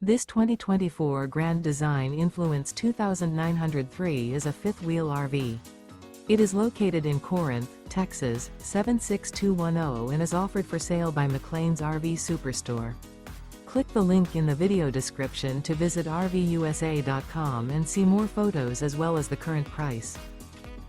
This 2024 Grand Design Influence 2903 is a fifth-wheel RV. It is located in Corinth, Texas, 76210 and is offered for sale by McClain's RV Superstore. Click the link in the video description to visit RVUSA.com and see more photos as well as the current price.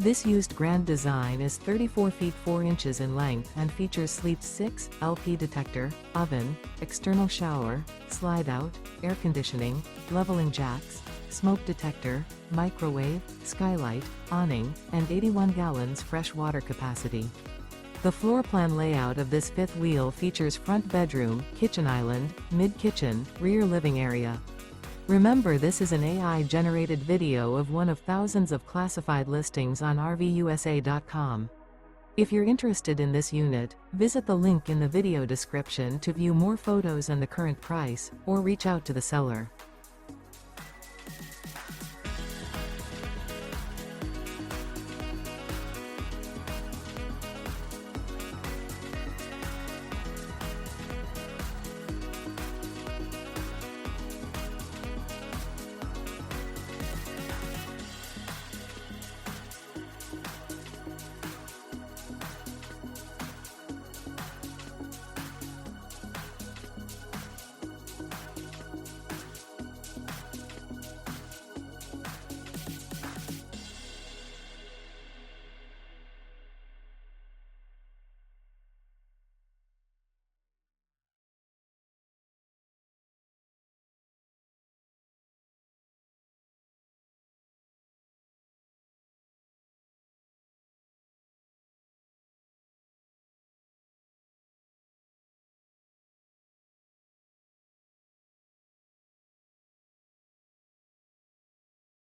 This used Grand Design is 34 feet 4 inches in length and features Sleep 6, LP detector, oven, external shower, slide-out, air conditioning, leveling jacks, smoke detector, microwave, skylight, awning, and 81 gallons fresh water capacity. The floor plan layout of this fifth wheel features front bedroom, kitchen island, mid-kitchen, rear living area. Remember, this is an AI-generated video of one of thousands of classified listings on RVUSA.com. If you're interested in this unit, visit the link in the video description to view more photos and the current price, or reach out to the seller.